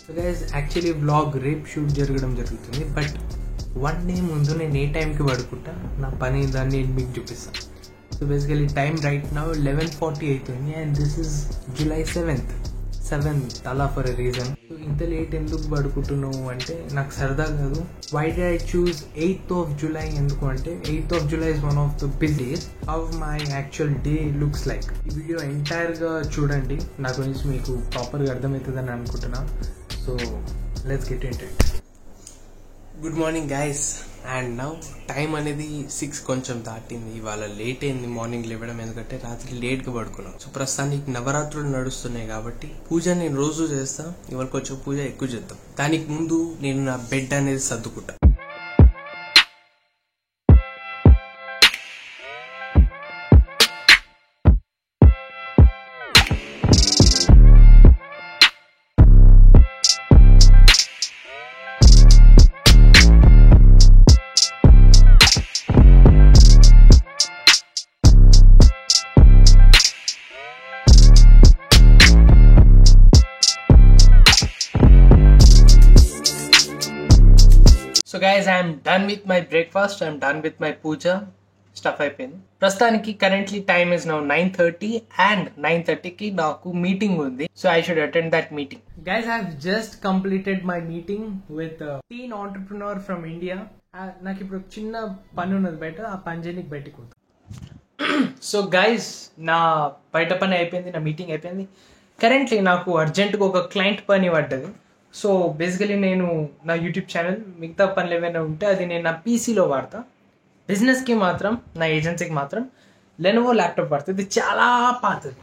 So guys actually vlog రేపు shoot జరగడం జరుగుతుంది, బట్ 1 day ముందు నేను ఏ టైంకి పడుకుంటా నా పని దాన్ని నేను మీకు చూపిస్తాను. So basically time right now 11:40 అవుతుంది and this is July 7th అలా ఫర్ ఎ రీజన్. సో ఇంత లేట్ ఎందుకు పడుకుంటున్నావు అంటే నాకు సరదా కాదు. Why did I choose 8th of July ఎందుకు అంటే 8th of July is one of the busiest how my actual day looks like. ఈ వీడియో ఎంటైర్గా చూడండి, నా గురించి మీకు ప్రాపర్గా అర్థమవుతుందని అనుకుంటున్నా. So let's get into it. Good morning guys, and now time అనేది 6 కొంచెం దాటింది. ఇవాళ లేట్ అయింది మార్నింగ్ లేవడం, ఎందుకంటే రాత్రి లేట్గా పడుకున్నాం. సో ప్రస్తుతానికి నవరాత్రులు నడుస్తున్నాయి కాబట్టి పూజ నేను రోజు చేస్తా, ఇవాళ కొంచెం పూజ ఎక్కువ చేద్దాం. దానికి ముందు నేను నా బెడ్ అనేది సర్దుకుంటా. So guys, I'm done with my breakfast, I'm done with my puja stuff అయిపోయింది. ప్రస్తుతానికి currently time is now 9:30 and 9:30కి నాకు మీటింగ్ ఉంది. So I should attend that meeting. Guys, I have just completed my meeting with teen entrepreneur from India. నాకు ఇప్పుడు చిన్న పని ఉన్నది బయట, ఆ పని చేయడానికి బయటకు పోతాను. సో గైస్, నా బయట పని అయిపోయింది, నా మీటింగ్ అయిపోయింది. కరెంట్లీ నాకు అర్జెంట్గా ఒక క్లయింట్ పని పడ్డది. సో బేసికలీ నేను నా యూట్యూబ్ ఛానల్, మిగతా పనులు ఏమైనా ఉంటే అది నేను నా పీసీలో వాడతా. బిజినెస్కి మాత్రం, నా ఏజెన్సీకి మాత్రం లెనోవో ల్యాప్టాప్ వాడుతుంది. ఇది చాలా పాతది,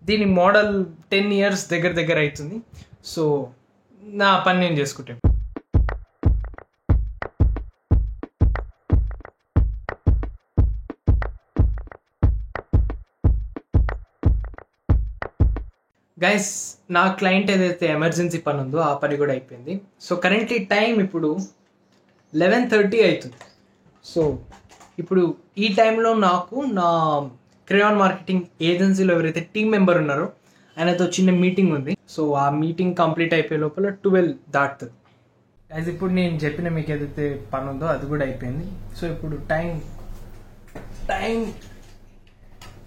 దీని మోడల్ 10 years దగ్గర అవుతుంది. సో నా పని నేను చేసుకుంటాను. గైస్, నా క్లయింట్ ఏదైతే ఎమర్జెన్సీ పని ఉందో ఆ పని కూడా అయిపోయింది. సో కరెంట్లీ టైం ఇప్పుడు 11:30 అవుతుంది. సో ఇప్పుడు ఈ టైంలో నాకు నా క్రేయాన్ మార్కెటింగ్ ఏజెన్సీలో ఎవరైతే టీమ్ మెంబర్ ఉన్నారో ఆయనతో చిన్న మీటింగ్ ఉంది. సో ఆ మీటింగ్ కంప్లీట్ అయిపోయే లోపల 12 దాటుతుంది. గైస్, ఇప్పుడు నేను చెప్పిన మీకు ఏదైతే పని ఉందో అది కూడా అయిపోయింది. సో ఇప్పుడు టైం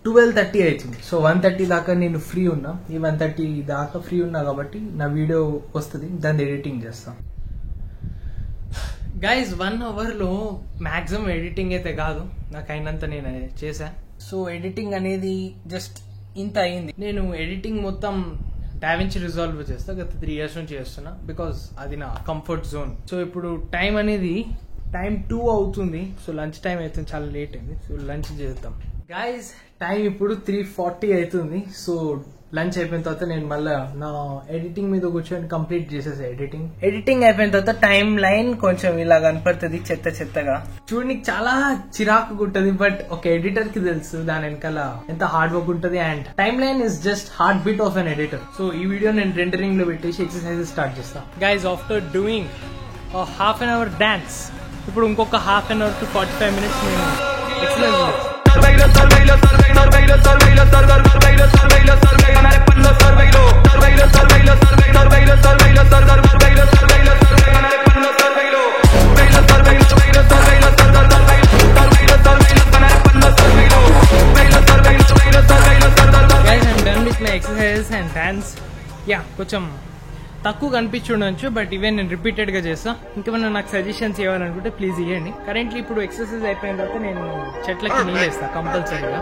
12:30 అవుతుంది. సో 1:30 దాకా నేను ఫ్రీ ఉన్నా. ఈ 1:30 దాకా ఫ్రీ ఉన్నా కాబట్టి నా వీడియో వస్తుంది, దాన్ని ఎడిటింగ్ చేస్తాను. గైస్, 1 hourలో మ్యాక్సిమం ఎడిటింగ్ అయితే కాదు, నాకు అయినంత నేను చేశా. సో ఎడిటింగ్ అనేది జస్ట్ ఇంత అయింది. నేను ఎడిటింగ్ మొత్తం డావించి రిజాల్వ్ చేస్తా, గత 3 years నుంచి చేస్తున్నా, బికాస్ అది నా కంఫర్ట్ జోన్. సో ఇప్పుడు టైం అనేది 2 అవుతుంది. సో లంచ్ టైం అవుతుంది, చాలా లేట్ అయింది. సో లంచ్ చేద్దాం. గైస్, టైం ఇప్పుడు 3:40 అవుతుంది. సో లంచ్ అయిపోయిన తర్వాత నేను మళ్ళీ నా ఎడిటింగ్ మీద కూర్చొని కంప్లీట్ చేసేసా. ఎడిటింగ్ అయిపోయిన తర్వాత టైం లైన్ కొంచెం ఇలా కనపడుతుంది, చెత్తగా చూడడానికి చాలా చిరాకు ఉంటుంది. బట్ ఒక ఎడిటర్ కి తెలుసు దాని వెనకాల ఎంత హార్డ్ వర్క్ ఉంటుంది. And time line is just heart beat of an editor. So ఈ వీడియో నేను రెండరింగ్ లో పెట్టేసి ఎక్సర్సైజెస్ స్టార్ట్ చేస్తాను. Guys, after doing half an hour dance, ఇప్పుడు ఇంకొక half an hour to 45 minutes నేను ఎక్సర్సైజ్ చేస్తాను. కొంచెం తక్కువ కనిపించుండొచ్చు, బట్ ఇవే నేను రిపీటెడ్ గా చేస్తా. ఇంకేమైనా నాకు సజెషన్స్ ఇవ్వాలనుకుంటే ప్లీజ్ ఇవ్వండి. కరెంట్లీ ఇప్పుడు ఎక్సర్సైజ్ అయిపోయిన తర్వాత నేను చెట్లకి నీళ్ళు వేస్తా కంపల్సరీగా.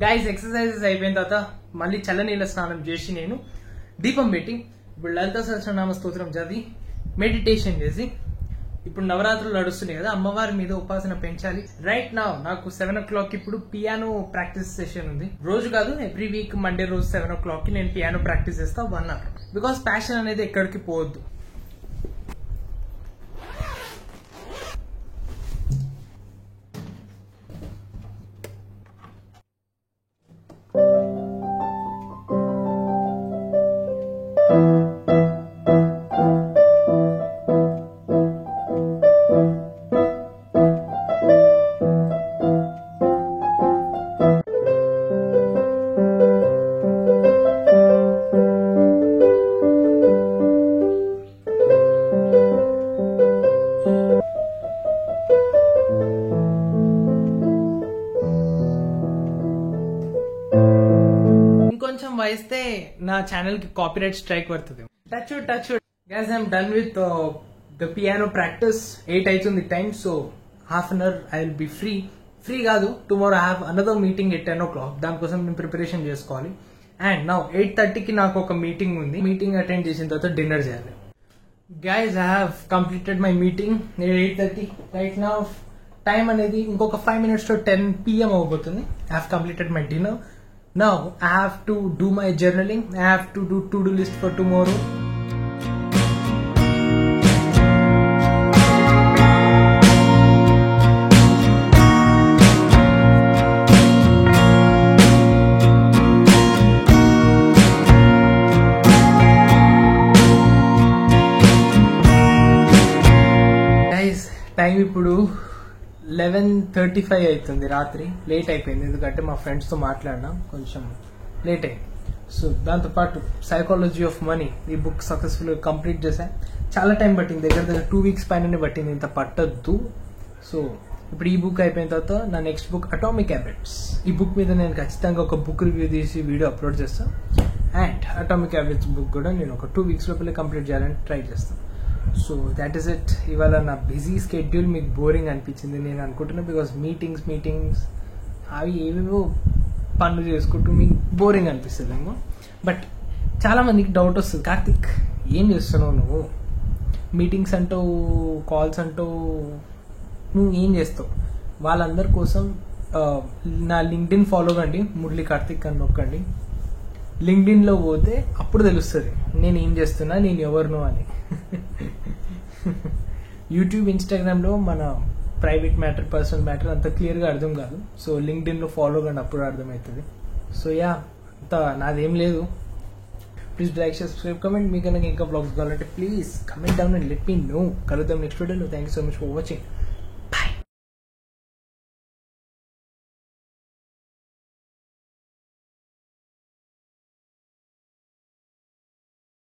గైస్, ఎక్సర్సైజెస్ అయిపోయిన తర్వాత మళ్ళీ చల్లనీళ్ళ స్నానం చేసి నేను దీపం పెట్టి ఇప్పుడు లలిత సహస్రనామ స్తోత్రం చదివి మెడిటేషన్ చేసి, ఇప్పుడు నవరాత్రులు నడుస్తున్నాయి కదా, అమ్మవారి మీద ఉపాసన పెంచాలి. రైట్ నౌ నాకు 7 o'clock ఇప్పుడు పియానో ప్రాక్టీస్ సెషన్ ఉంది. రోజు కాదు, ఎవ్రీ వీక్ మండే రోజు 7 o'clock కి నేను పియానో ప్రాక్టీస్ చేస్తా 1 hour. బికాస్ ప్యాషన్ అనేది ఎక్కడికి పోవద్దు. ఇంకొంచెం వాయిస్తే నా ఛానల్ కి కాపీరైట్ స్ట్రైక్ పడుతుంది. Touch guys, I'm done with the piano practice. 8 అవుతుంది time. So half an hour I will be free కాదు. Tomorrow I have another meeting at 10 o'clock. దానికోసం నేను ప్రిపరేషన్ చేసుకోవాలి. అండ్ నౌ 8:30కి నాకు ఒక మీటింగ్ ఉంది. మీటింగ్ అటెండ్ చేసిన తర్వాత డిన్నర్ చేయాలి. Guys, I have completed my meeting. 8:30 right now. Time అనేది ఇంకొక 5 minutes to 10 PM అవబోతుంది. I have completed my dinner. Now I have to do my journaling. I have to do to do list for tomorrow. Time ఇప్పుడు 11:35 అవుతుంది రాత్రి. Late అయిపోయింది ఎందుకంటే మా ఫ్రెండ్స్తో మాట్లాడినా కొంచెం లేట్ అయింది. సో దాంతోపాటు సైకాలజీ ఆఫ్ మనీ ఈ బుక్ సక్సెస్ఫుల్గా కంప్లీట్ చేశా. చాలా టైం పట్టింది, దగ్గర 2 weeks పైననే పట్టింది, ఇంత పట్టద్దు. సో ఇప్పుడు ఈ బుక్ అయిపోయిన తర్వాత నా నెక్స్ట్ బుక్ అటామిక్ హ్యాబిట్స్. ఈ బుక్ మీద నేను ఖచ్చితంగా ఒక బుక్ రివ్యూ తీసి వీడియో అప్లోడ్ చేస్తాను. అండ్ అటామిక్ హ్యాబిట్స్ బుక్ కూడా నేను ఒక 2 weeks లోపలే కంప్లీట్ చేయాలని ట్రై చేస్తాను. So that is it. ఇవాళ నా బిజీ స్కెడ్యూల్ మీకు బోరింగ్ అనిపించింది నేను అనుకుంటున్నా. బికాస్ మీటింగ్స్ అవి ఏవేవో పనులు చేసుకుంటూ మీకు బోరింగ్ అనిపిస్తుందేమో. బట్ చాలా మందికి డౌట్ వస్తుంది, కార్తిక్ ఏం చేస్తున్నావు నువ్వు? మీటింగ్స్ అంటావు, కాల్స్ అంటావు, నువ్వు ఏం చేస్తావు? వాళ్ళందరి కోసం నా లింక్డ్ఇన్ ఫాలో కండి, మురళి కార్తిక్ అని నొక్కండి. లింక్డ్ఇన్లో పోతే అప్పుడు తెలుస్తుంది నేను ఏం చేస్తున్నా, నేను ఎవరినో అని. యూట్యూబ్, ఇన్స్టాగ్రామ్లో మన ప్రైవేట్ మ్యాటర్, పర్సనల్ మ్యాటర్ అంత క్లియర్గా అర్థం కాదు. సో లింక్డ్ఇన్లో ఫాలో కండి, అప్పుడు అర్థమవుతుంది. సో యా, అంత నాదేం లేదు. Please like, share, subscribe, comment. మీకు కనుక ఇంకా బ్లాగ్స్ కావాలంటే please comment down and let me know. కలుద్దాం నెక్స్ట్ వీడియోలో. Thank you so much for watching.